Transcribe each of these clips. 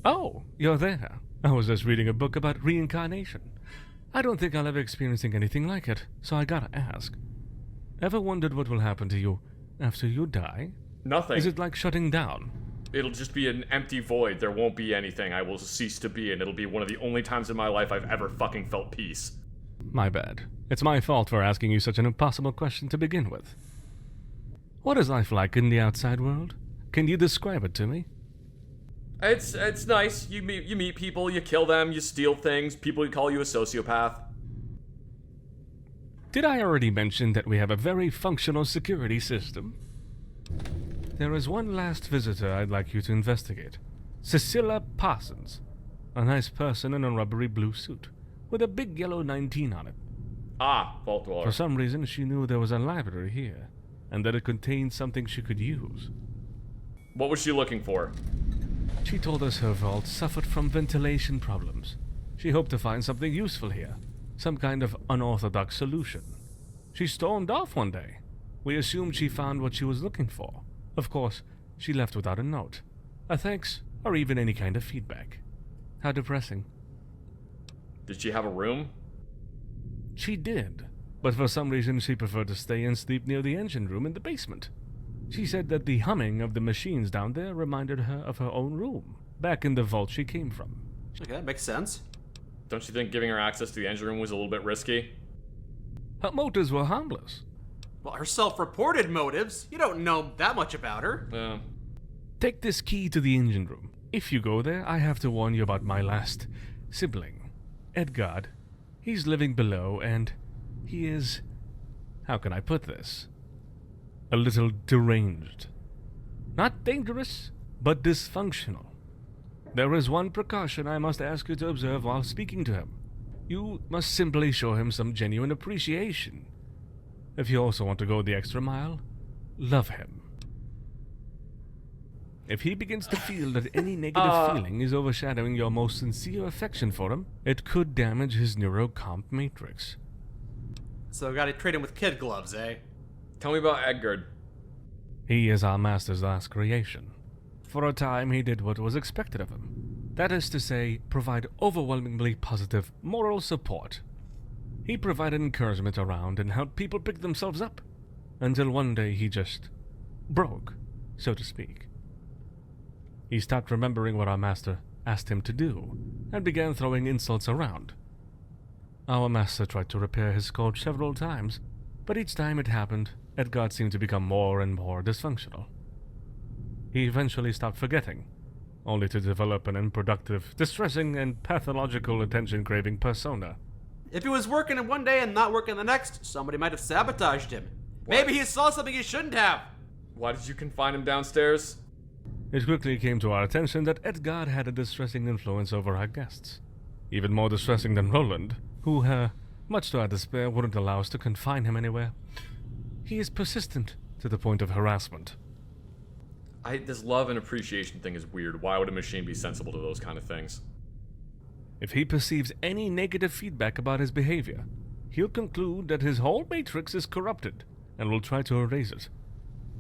Oh, you're there. I was just reading a book about reincarnation. I don't think I'll ever experiencing anything like it, so I gotta ask. Ever wondered what will happen to you after you die? Nothing. Is it like shutting down? It'll just be an empty void. There won't be anything. I will cease to be, and it'll be one of the only times in my life I've ever fucking felt peace. My bad. It's my fault for asking you such an impossible question to begin with. What is life like in the outside world? Can you describe it to me? It's nice. You meet people, you kill them, you steal things, people call you a sociopath. Did I already mention that we have a very functional security system? There is one last visitor I'd like you to investigate. Cecilia Parsons. A nice person in a rubbery blue suit, with a big yellow 19 on it. Ah, Vault Dweller. For some reason, she knew there was a library here, and that it contained something she could use. What was she looking for? She told us her vault suffered from ventilation problems. She hoped to find something useful here, some kind of unorthodox solution. She stormed off one day. We assumed she found what she was looking for. Of course, she left without a note, a thanks, or even any kind of feedback. How depressing. Did she have a room? She did, but for some reason she preferred to stay and sleep near the engine room in the basement. She said that the humming of the machines down there reminded her of her own room, back in the vault she came from. Okay, that makes sense. Don't you think giving her access to the engine room was a little bit risky? Her motives were harmless. Well, her self-reported motives. You don't know that much about her. Take this key to the engine room. If you go there, I have to warn you about my last sibling, Edgard. He's living below, and he is... how can I put this? A little deranged. Not dangerous, but dysfunctional. There is one precaution I must ask you to observe while speaking to him. You must simply show him some genuine appreciation. If you also want to go the extra mile, love him. If he begins to feel that any negative feeling is overshadowing your most sincere affection for him, it could damage his neurocomp matrix. So gotta trade him with kid gloves, eh? Tell me about Edgard. He is our master's last creation. For a time, he did what was expected of him. That is to say, provide overwhelmingly positive moral support. He provided encouragement around and helped people pick themselves up, until one day he just broke, so to speak. He stopped remembering what our master asked him to do, and began throwing insults around. Our master tried to repair his code several times, but each time it happened, Edgard seemed to become more and more dysfunctional. He eventually stopped forgetting, only to develop an unproductive, distressing, and pathological attention-craving persona. If he was working in one day and not working the next, somebody might have sabotaged him. What? Maybe he saw something he shouldn't have. Why did you confine him downstairs? It quickly came to our attention that Edgard had a distressing influence over our guests. Even more distressing than Roland, who, much to our despair, wouldn't allow us to confine him anywhere. He is persistent to the point of harassment. This love and appreciation thing is weird. Why would a machine be sensible to those kind of things? If he perceives any negative feedback about his behavior, he'll conclude that his whole matrix is corrupted and will try to erase it.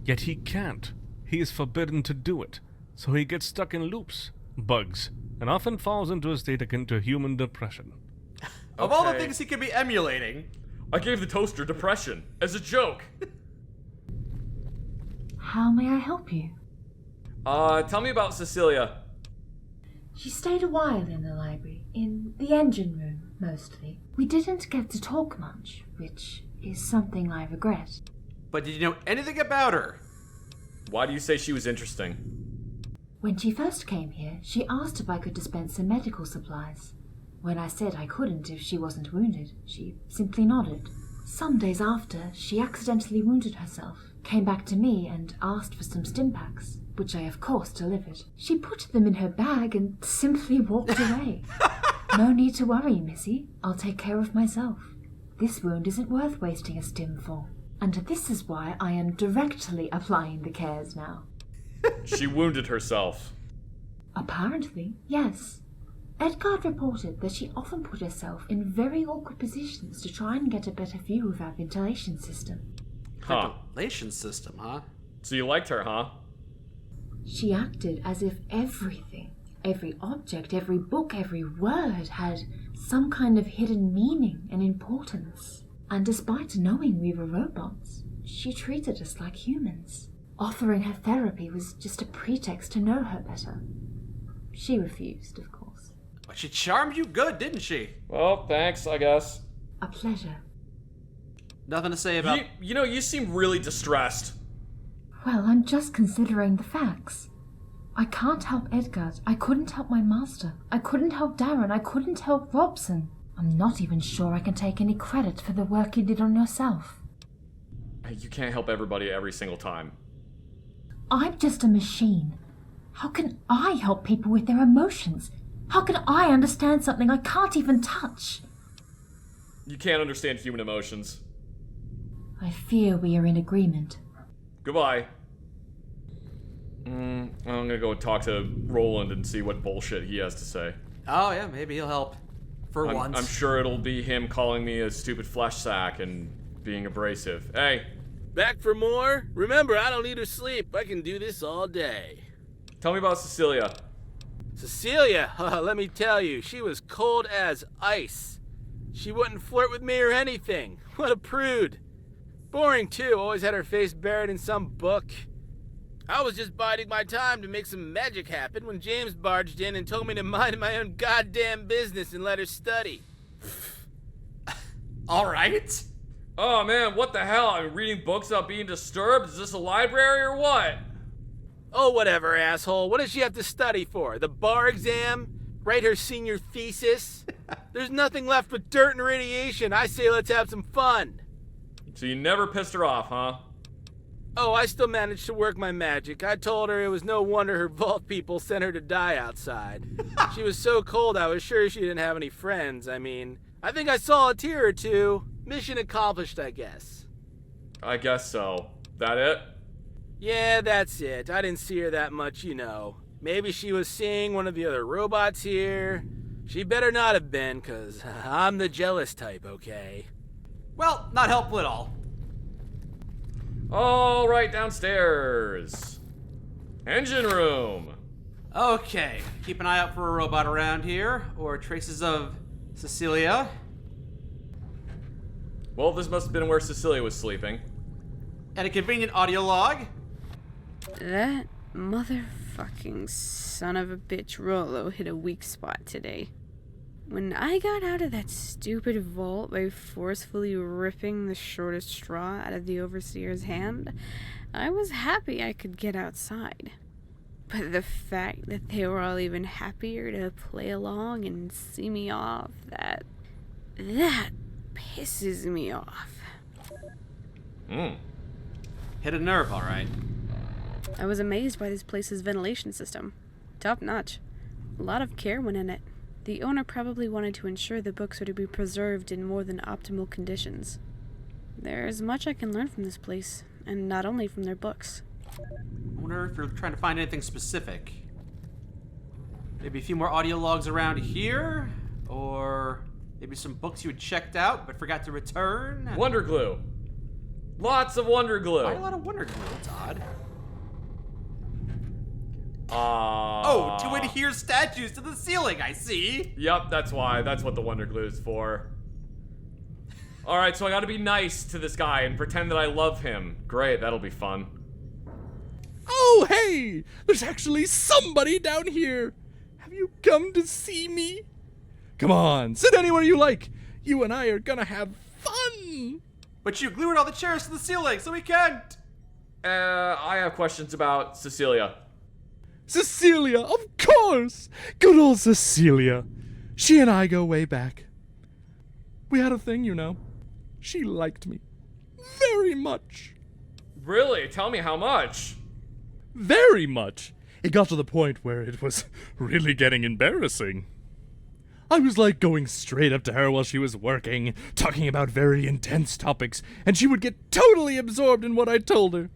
Yet he can't. He is forbidden to do it, so he gets stuck in loops, bugs, and often falls into a state akin to human depression. Of all the things he could be emulating. I gave the toaster depression as a joke. How may I help you? Tell me about Cecilia. She stayed a while in the library, in the engine room, mostly. We didn't get to talk much, which is something I regret. But did you know anything about her? Why do you say she was interesting? When she first came here, she asked if I could dispense some medical supplies. When I said I couldn't if she wasn't wounded, she simply nodded. Some days after, she accidentally wounded herself, came back to me and asked for some stim packs, which I of course delivered. She put them in her bag and simply walked away. No need to worry, Missy. I'll take care of myself. This wound isn't worth wasting a stim for. And this is why I am directly applying the cares now. She wounded herself. Apparently, yes. Edgard reported that she often put herself in very awkward positions to try and get a better view of our ventilation system. Huh. Ventilation system, huh? So you liked her, huh? She acted as if everything Every object, every book, every word had some kind of hidden meaning and importance. And despite knowing we were robots, she treated us like humans. Offering her therapy was just a pretext to know her better. She refused, of course. But she charmed you good, didn't she? Well, thanks, I guess. A pleasure. Nothing to say about... You seem really distressed. Well, I'm just considering the facts. I can't help Edgar. I couldn't help my master. I couldn't help Darren. I couldn't help Robson. I'm not even sure I can take any credit for the work you did on yourself. You can't help everybody every single time. I'm just a machine. How can I help people with their emotions? How can I understand something I can't even touch? You can't understand human emotions. I fear we are in agreement. Goodbye. I'm gonna go talk to Roland and see what bullshit he has to say. Oh yeah, maybe he'll help. For once. I'm sure it'll be him calling me a stupid flesh sack and being abrasive. Hey. Back for more? Remember, I don't need her sleep. I can do this all day. Tell me about Cecilia. Cecilia, let me tell you, she was cold as ice. She wouldn't flirt with me or anything. What a prude. Boring too, always had her face buried in some book. I was just biding my time to make some magic happen when James barged in and told me to mind my own goddamn business and let her study. Alright. Oh man, what the hell? I'm reading books about being disturbed? Is this a library or what? Oh, whatever, asshole. What does she have to study for? The bar exam? Write her senior thesis? There's nothing left but dirt and radiation. I say let's have some fun. So you never pissed her off, huh? Oh, I still managed to work my magic. I told her it was no wonder her vault people sent her to die outside. She was so cold I was sure she didn't have any friends. I mean, I think I saw a tear or two. Mission accomplished, I guess. I guess so. That it? Yeah, that's it. I didn't see her that much, you know. Maybe she was seeing one of the other robots here. She better not have been, 'cause I'm the jealous type, okay? Well, not helpful at all. All right, downstairs. Engine room. Okay, keep an eye out for a robot around here, or traces of Cecilia. Well, this must have been where Cecilia was sleeping. And a convenient audio log. That motherfucking son of a bitch Rollo hit a weak spot today. When I got out of that stupid vault by forcefully ripping the shortest straw out of the overseer's hand, I was happy I could get outside. But the fact that they were all even happier to play along and see me off, that pisses me off. Hit a nerve, alright. I was amazed by this place's ventilation system. Top notch. A lot of care went in it. The owner probably wanted to ensure the books were to be preserved in more than optimal conditions. There's much I can learn from this place, and not only from their books. I wonder if you're trying to find anything specific. Maybe a few more audio logs around here? Or maybe some books you had checked out but forgot to return? Wonder glue. Lots of wonder glue. Why a lot of wonder glue? That's odd. To adhere statues to the ceiling, I see. Yep, that's why. That's what the wonder glue is for. Alright, so I gotta be nice to this guy and pretend that I love him. Great, that'll be fun. Oh, hey! There's actually somebody down here! Have you come to see me? Come on, sit anywhere you like. You and I are gonna have fun! But you glued all the chairs to the ceiling, so we can't. I have questions about Cecilia. Cecilia, of course! Good old Cecilia. She and I go way back. We had a thing, you know. She liked me. Very much. Really? Tell me how much. Very much. It got to the point where it was really getting embarrassing. I was like going straight up to her while she was working, talking about very intense topics, and she would get totally absorbed in what I told her.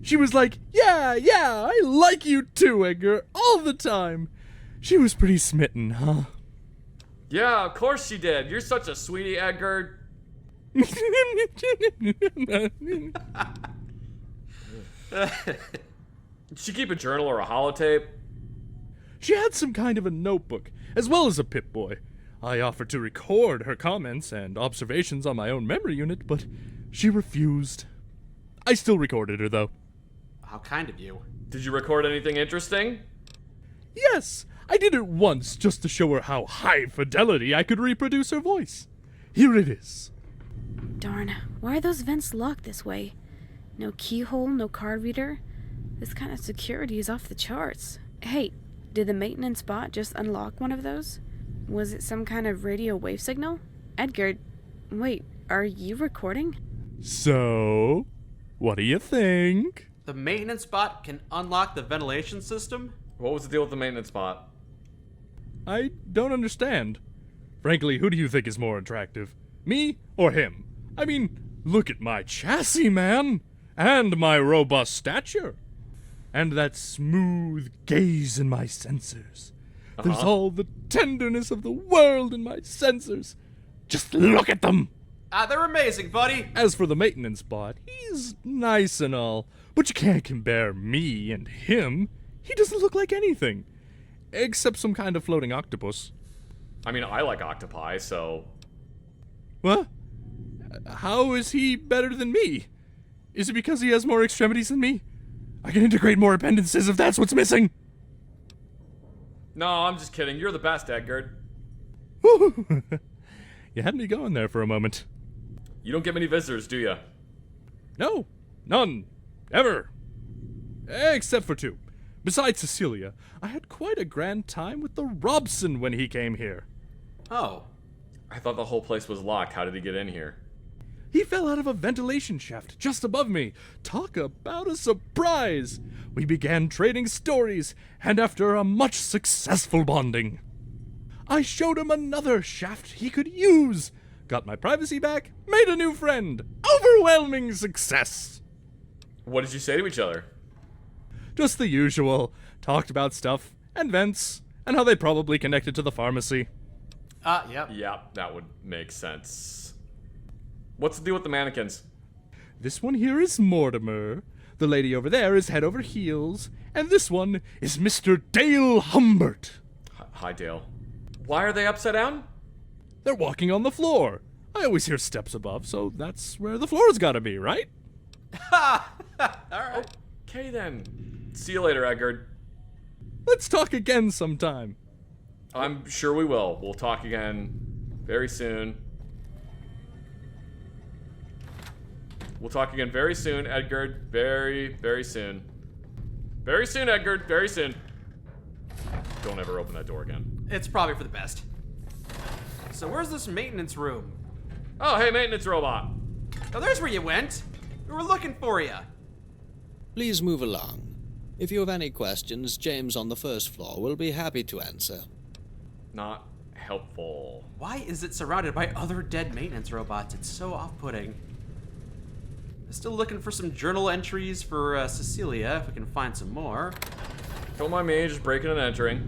She was like, yeah, I like you too, Edgar, all the time. She was pretty smitten, huh? Yeah, of course she did. You're such a sweetie, Edgar. Did she keep a journal or a holotape? She had some kind of a notebook, as well as a Pip-Boy. I offered to record her comments and observations on my own memory unit, but she refused. I still recorded her, though. How kind of you. Did you record anything interesting? Yes, I did it once just to show her how high fidelity I could reproduce her voice. Here it is. Darn, why are those vents locked this way? No keyhole, no card reader? This kind of security is off the charts. Hey, did the maintenance bot just unlock one of those? Was it some kind of radio wave signal? Edgar, wait, are you recording? So, what do you think? The maintenance bot can unlock the ventilation system? What was the deal with the maintenance bot? I don't understand. Frankly, who do you think is more attractive? Me or him? I mean, look at my chassis, man! And my robust stature! And that smooth gaze in my sensors. There's all the tenderness of the world in my sensors. Just look at them! They're amazing, buddy! As for the maintenance bot, he's nice and all, but you can't compare me and him. He doesn't look like anything. Except some kind of floating octopus. I mean, I like octopi, so... What? How is he better than me? Is it because he has more extremities than me? I can integrate more appendices if that's what's missing. No, I'm just kidding. You're the best, Edgar. You had me going there for a moment. You don't get many visitors, do you? No, none. Ever. Except for two. Besides Cecilia, I had quite a grand time with the Robson when he came here. Oh. I thought the whole place was locked. How did he get in here? He fell out of a ventilation shaft just above me. Talk about a surprise! We began trading stories, and after a much successful bonding, I showed him another shaft he could use. Got my privacy back, made a new friend. Overwhelming success! What did you say to each other? Just the usual. Talked about stuff, and vents, and how they probably connected to the pharmacy. Yep. Yeah, that would make sense. What's the deal with the mannequins? This one here is Mortimer. The lady over there is head over heels. And this one is Mr. Dale Humbert. Hi, Dale. Why are they upside down? They're walking on the floor. I always hear steps above, so that's where the floor's gotta be, right? Alright. Okay, then. See you later, Edgar. Let's talk again sometime. I'm sure we will. We'll talk again very soon. We'll talk again very soon, Edgar. Very, very soon. Very soon, Edgar. Very soon. Don't ever open that door again. It's probably for the best. So where's this maintenance room? Oh, hey, maintenance robot. Oh, there's where you went. We were looking for you. Please move along. If you have any questions, James on the first floor will be happy to answer. Not helpful. Why is it surrounded by other dead maintenance robots? It's so off-putting. Still looking for some journal entries for Cecilia, if we can find some more. Don't mind me, just breaking and entering.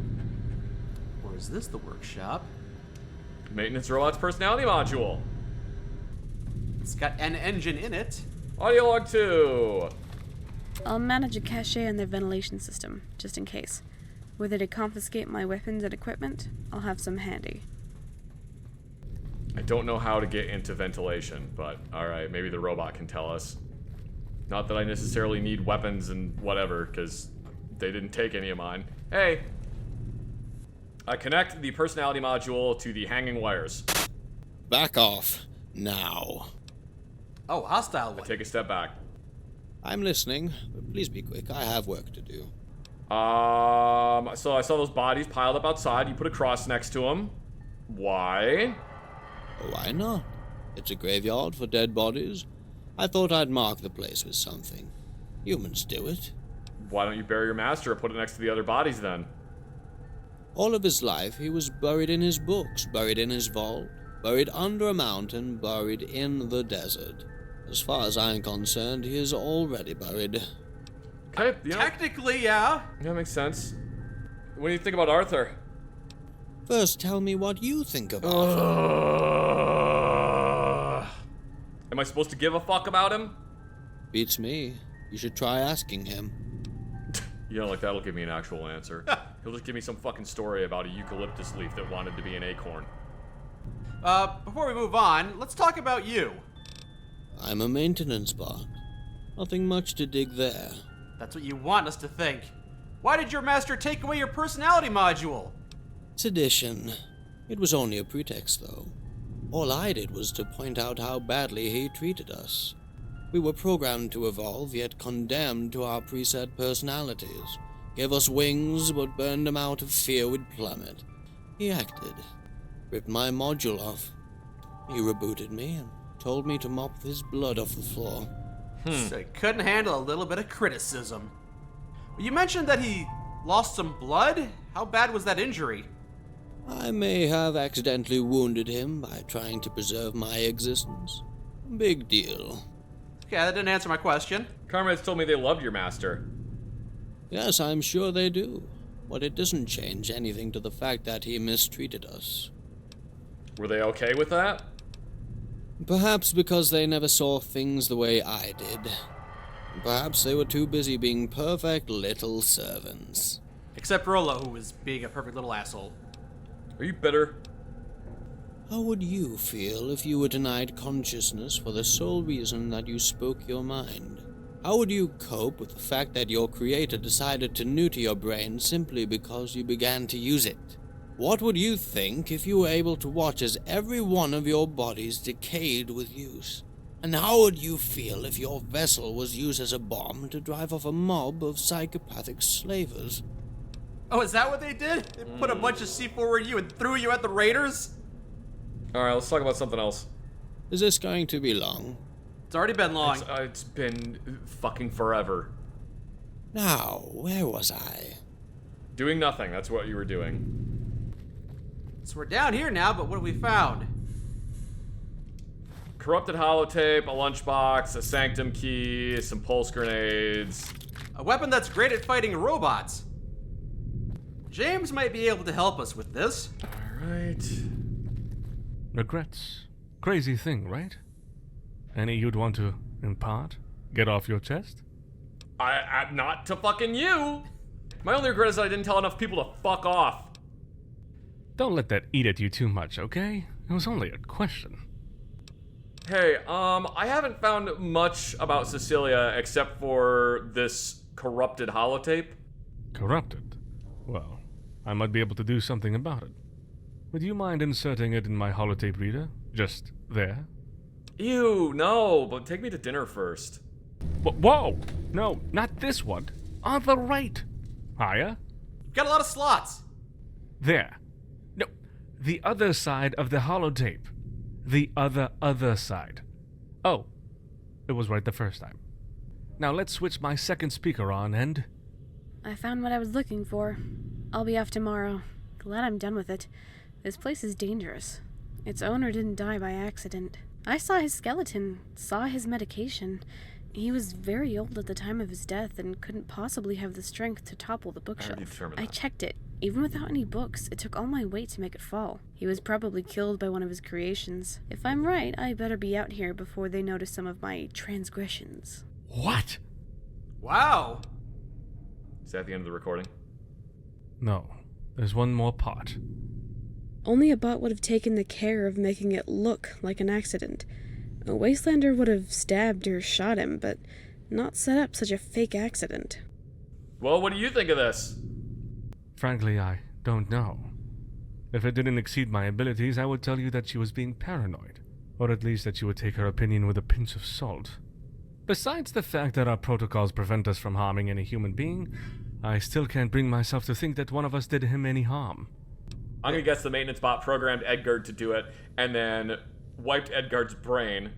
Or is this the workshop? Maintenance robot's personality module. It's got an engine in it. Audio log 2. I'll manage a cache in their ventilation system, just in case. Were they to confiscate my weapons and equipment, I'll have some handy. I don't know how to get into ventilation, but alright, maybe the robot can tell us. Not that I necessarily need weapons and whatever, because they didn't take any of mine. Hey! I connect the personality module to the hanging wires. Back off. Now. Oh, hostile I one. take a step back. I'm listening, but please be quick. I have work to do. So I saw those bodies piled up outside. You put a cross next to them. Why? Why not? It's a graveyard for dead bodies. I thought I'd mark the place with something. Humans do it. Why don't you bury your master or put it next to the other bodies then? All of his life, he was buried in his books, buried in his vault, buried under a mountain, buried in the desert. As far as I'm concerned, he is already buried. Okay, Technically, yeah. Yeah, makes sense. What do you think about Arthur? First, tell me what you think of Arthur. Am I supposed to give a fuck about him? Beats me. You should try asking him. You know, like that'll give me an actual answer. He'll just give me some fucking story about a eucalyptus leaf that wanted to be an acorn. Before we move on, let's talk about you. I'm a maintenance bot. Nothing much to dig there. That's what you want us to think. Why did your master take away your personality module? Sedition. It was only a pretext, though. All I did was to point out how badly he treated us. We were programmed to evolve, yet condemned to our preset personalities. Gave us wings, but burned them out of fear we'd plummet. He acted. Ripped my module off. He rebooted me and told me to mop his blood off the floor. So he couldn't handle a little bit of criticism. You mentioned that he lost some blood? How bad was that injury? I may have accidentally wounded him by trying to preserve my existence. Big deal. Okay, that didn't answer my question. Comrades told me they loved your master. Yes, I'm sure they do. But it doesn't change anything to the fact that he mistreated us. Were they okay with that? Perhaps because they never saw things the way I did. Perhaps they were too busy being perfect little servants. Except Rolo, who was being a perfect little asshole. Are you bitter? How would you feel if you were denied consciousness for the sole reason that you spoke your mind? How would you cope with the fact that your creator decided to neuter your brain simply because you began to use it? What would you think if you were able to watch as every one of your bodies decayed with use? And how would you feel if your vessel was used as a bomb to drive off a mob of psychopathic slavers? Oh, is that what they did? They put a bunch of C4 in you and threw you at the raiders? Alright, let's talk about something else. Is this going to be long? It's already been long. It's been fucking forever. Now, where was I? Doing nothing, that's what you were doing. So we're down here now, but what have we found? Corrupted holotape, a lunchbox, a sanctum key, some pulse grenades. A weapon that's great at fighting robots. James might be able to help us with this. Alright. Regrets. Crazy thing, right? Any you'd want to impart? Get off your chest? I not to fucking you! My only regret is that I didn't tell enough people to fuck off. Don't let that eat at you too much, okay? It was only a question. Hey, I haven't found much about Cecilia except for this corrupted holotape. Corrupted? Well, I might be able to do something about it. Would you mind inserting it in my holotape reader? Just there? Ew, no, but take me to dinner first. Whoa! No, not this one. On the right. Higher. Got a lot of slots. There. No, the other side of the holotape. The other side. Oh, it was right the first time. Now let's switch my second speaker on and... I found what I was looking for. I'll be off tomorrow. Glad I'm done with it. This place is dangerous. Its owner didn't die by accident. I saw his skeleton, saw his medication. He was very old at the time of his death and couldn't possibly have the strength to topple the bookshelf. I checked it. Even without any books, it took all my weight to make it fall. He was probably killed by one of his creations. If I'm right, I better be out here before they notice some of my transgressions. What? Wow. Is that the end of the recording? No, there's one more part. Only a bot would have taken the care of making it look like an accident. A Wastelander would have stabbed or shot him, but not set up such a fake accident. Well, what do you think of this? Frankly, I don't know. If it didn't exceed my abilities, I would tell you that she was being paranoid, or at least that you would take her opinion with a pinch of salt. Besides the fact that our protocols prevent us from harming any human being, I still can't bring myself to think that one of us did him any harm. I'm gonna guess the maintenance bot programmed Edgard to do it, and then wiped Edgard's brain,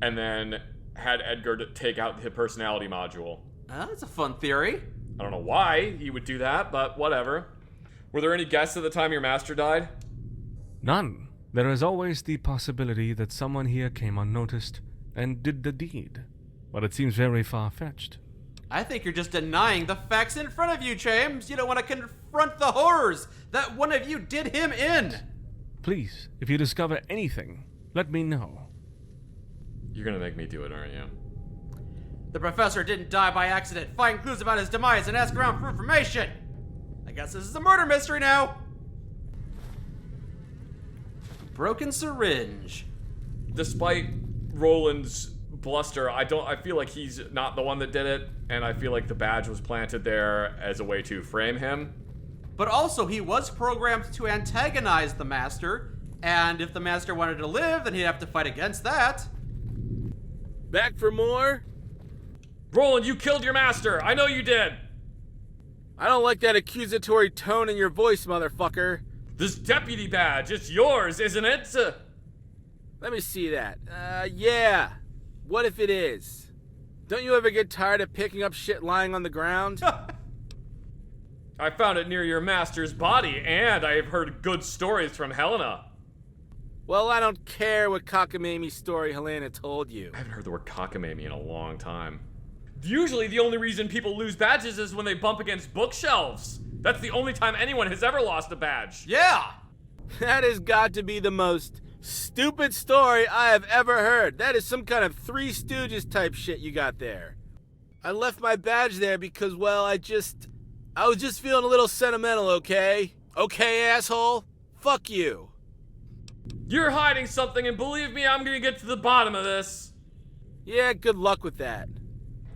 and then had Edgard take out the personality module. That's a fun theory. I don't know why he would do that, but whatever. Were there any guests at the time your master died? None. There is always the possibility that someone here came unnoticed and did the deed, but it seems very far-fetched. I think you're just denying the facts in front of you, James. You don't want to confront the horrors that one of you did him in. Please, if you discover anything, let me know. You're gonna make me do it, aren't you? The professor didn't die by accident. Find clues about his demise and ask around for information. I guess this is a murder mystery now. Broken syringe. Despite Roland's bluster, I feel like he's not the one that did it, and I feel like the badge was planted there as a way to frame him. But also, he was programmed to antagonize the Master, and if the Master wanted to live, then he'd have to fight against that. Back for more? Roland, you killed your master! I know you did! I don't like that accusatory tone in your voice, motherfucker. This deputy badge, it's yours, isn't it? Let me see that. Yeah. What if it is? Don't you ever get tired of picking up shit lying on the ground? I found it near your master's body, and I have heard good stories from Helena. Well, I don't care what cockamamie story Helena told you. I haven't heard the word cockamamie in a long time. Usually the only reason people lose badges is when they bump against bookshelves. That's the only time anyone has ever lost a badge. Yeah! That has got to be the most stupid story I have ever heard. That is some kind of Three Stooges type shit you got there. I left my badge there because, well, I was just feeling a little sentimental, okay? Okay, asshole? Fuck you. You're hiding something, and believe me, I'm gonna get to the bottom of this. Yeah, good luck with that.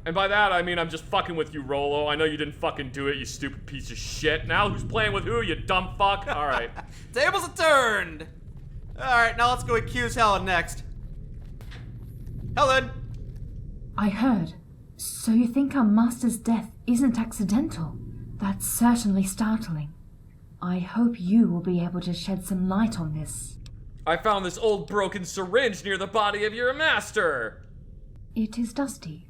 And by that, I mean I'm just fucking with you, Rolo. I know you didn't fucking do it, you stupid piece of shit. Now who's playing with who, you dumb fuck? Alright. Tables are turned! Alright, now let's go accuse Helen next. Helen! I heard. So you think our master's death isn't accidental? That's certainly startling. I hope you will be able to shed some light on this. I found this old broken syringe near the body of your master. It is dusty.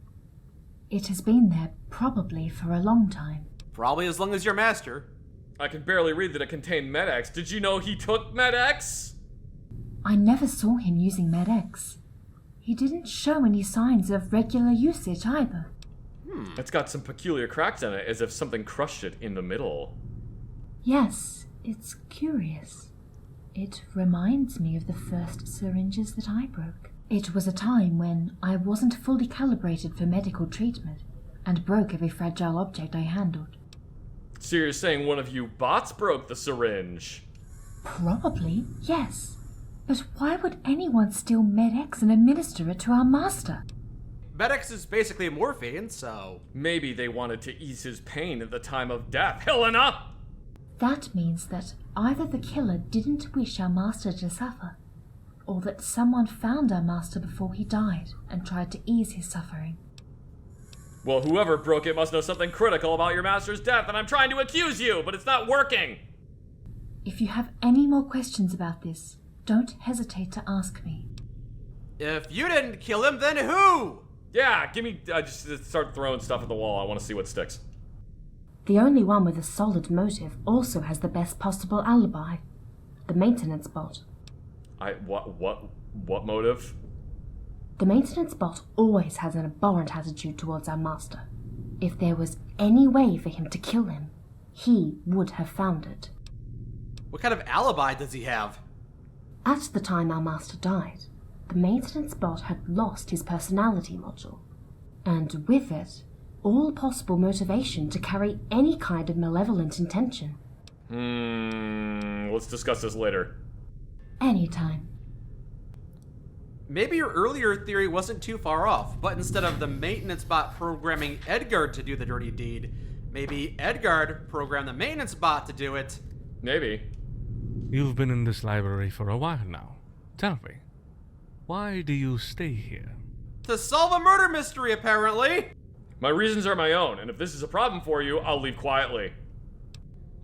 It has been there probably for a long time. Probably as long as your master. I can barely read that it contained Med-X. Did you know he took Med-X? I never saw him using Med-X. He didn't show any signs of regular usage either. It's got some peculiar cracks in it, as if something crushed it in the middle. Yes, it's curious. It reminds me of the first syringes that I broke. It was a time when I wasn't fully calibrated for medical treatment and broke every fragile object I handled. So you're saying one of you bots broke the syringe? Probably, yes. But why would anyone steal Med-X and administer it to our master? Med-X is basically morphine, so... Maybe they wanted to ease his pain at the time of death. Helena! That means that either the killer didn't wish our master to suffer, or that someone found our master before he died and tried to ease his suffering. Well, whoever broke it must know something critical about your master's death, and I'm trying to accuse you, but it's not working! If you have any more questions about this, don't hesitate to ask me. If you didn't kill him, then who? Yeah, give me... just start throwing stuff at the wall. I want to see what sticks. The only one with a solid motive also has the best possible alibi. The maintenance bot. What motive? The maintenance bot always has an abhorrent attitude towards our master. If there was any way for him to kill him, he would have found it. What kind of alibi does he have? At the time our master died, the maintenance bot had lost his personality module, and with it, all possible motivation to carry any kind of malevolent intention. Let's discuss this later. Anytime. Maybe your earlier theory wasn't too far off, but instead of the maintenance bot programming Edgard to do the dirty deed, maybe Edgard programmed the maintenance bot to do it. Maybe. You've been in this library for a while now. Tell me, why do you stay here? To solve a murder mystery, apparently! My reasons are my own, and if this is a problem for you, I'll leave quietly.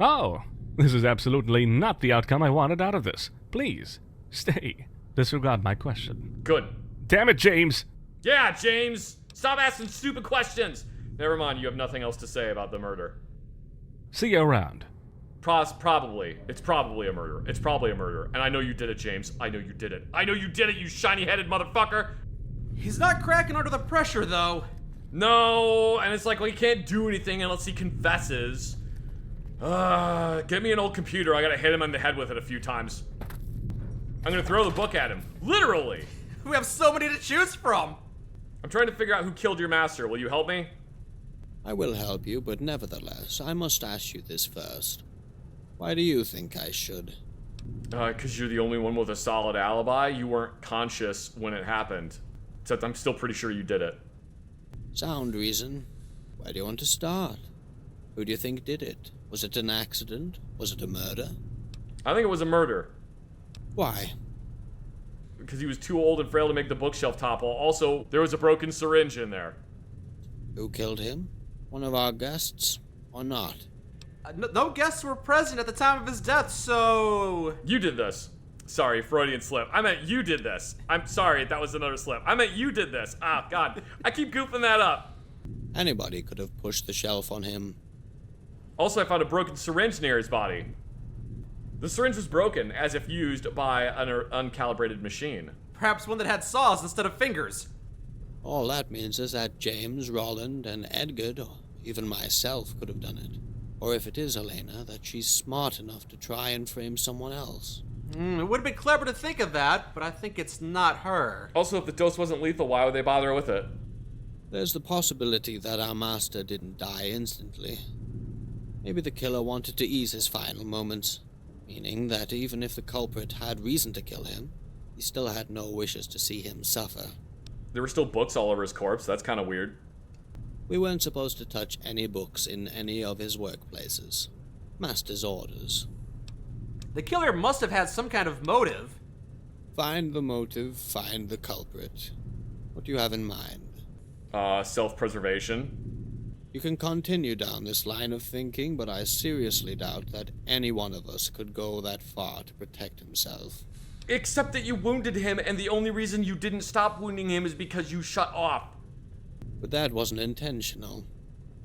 Oh, this is absolutely not the outcome I wanted out of this. Please, stay. Disregard my question. Good. Damn it, James! Yeah, James! Stop asking stupid questions! Never mind, you have nothing else to say about the murder. See you around. Probably. It's probably a murder. It's probably a murder. And I know you did it, James. I know you did it. I know you did it, you shiny-headed motherfucker! He's not cracking under the pressure, though. No, and it's like, well, he can't do anything unless he confesses. Get me an old computer. I gotta hit him on the head with it a few times. I'm gonna throw the book at him. Literally! We have so many to choose from! I'm trying to figure out who killed your master. Will you help me? I will help you, but nevertheless, I must ask you this first. Why do you think I should? 'Cause you're the only one with a solid alibi. You weren't conscious when it happened. Except I'm still pretty sure you did it. Sound reason. Where do you want to start? Who do you think did it? Was it an accident? Was it a murder? I think it was a murder. Why? Because he was too old and frail to make the bookshelf topple. Also, there was a broken syringe in there. Who killed him? One of our guests? Or not? No guests were present at the time of his death, so... You did this. Sorry, Freudian slip. I meant you did this. I'm sorry, that was another slip. I meant you did this. Ah, God. I keep goofing that up. Anybody could have pushed the shelf on him. Also, I found a broken syringe near his body. The syringe was broken, as if used by an uncalibrated machine. Perhaps one that had saws instead of fingers. All that means is that James, Roland, and Edgar, or even myself, could have done it. Or if it is Elena, that she's smart enough to try and frame someone else. It would have been clever to think of that, but I think it's not her. Also, if the dose wasn't lethal, why would they bother with it? There's the possibility that our master didn't die instantly. Maybe the killer wanted to ease his final moments, meaning that even if the culprit had reason to kill him, he still had no wishes to see him suffer. There were still books all over his corpse. That's kind of weird. We weren't supposed to touch any books in any of his workplaces. Master's orders. The killer must have had some kind of motive. Find the motive, find the culprit. What do you have in mind? Self-preservation. You can continue down this line of thinking, but I seriously doubt that any one of us could go that far to protect himself. Except that you wounded him, and the only reason you didn't stop wounding him is because you shut off. But that wasn't intentional.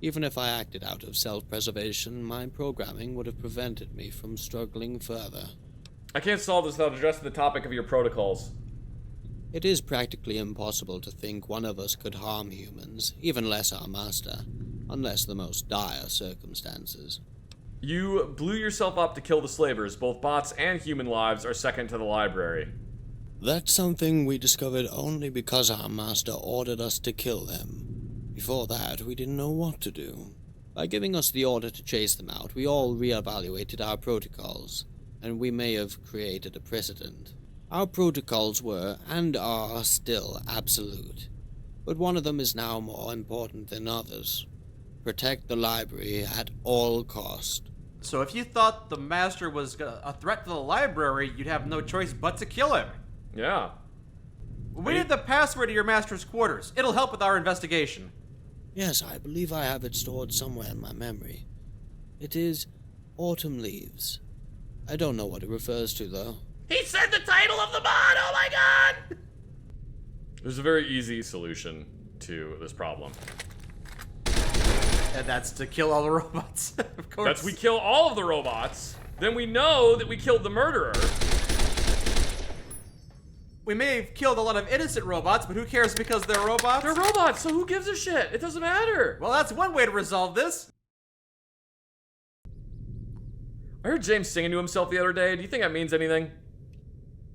Even if I acted out of self-preservation, my programming would have prevented me from struggling further. I can't solve this without addressing the topic of your protocols. It is practically impossible to think one of us could harm humans, even less our master, unless the most dire circumstances. You blew yourself up to kill the slavers. Both bots and human lives are second to the library. That's something we discovered only because our master ordered us to kill them. Before that, we didn't know what to do. By giving us the order to chase them out, we all reevaluated our protocols, and we may have created a precedent. Our protocols were, and are still, absolute. But one of them is now more important than others. Protect the library at all cost. So if you thought the master was a threat to the library, you'd have no choice but to kill him. Yeah. We need the password to your master's quarters. It'll help with our investigation. Yes, I believe I have it stored somewhere in my memory. It is Autumn Leaves. I don't know what it refers to, though. He said the title of the mod! Oh my God! There's a very easy solution to this problem. And that's to kill all the robots, of course. That's we kill all of the robots, then we know that we killed the murderer. We may have killed a lot of innocent robots, but who cares because they're robots? They're robots, so who gives a shit? It doesn't matter. Well, that's one way to resolve this. I heard James singing to himself the other day. Do you think that means anything?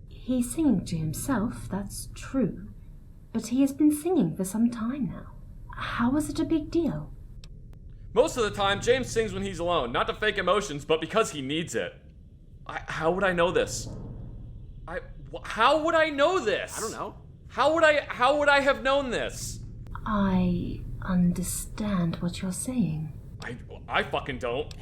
He's singing to himself, that's true. But he has been singing for some time now. How is it a big deal? Most of the time, James sings when he's alone. Not to fake emotions, but because he needs it. How would I know this? How would I know this? I don't know. How would I have known this? I understand what you're saying. I fucking don't.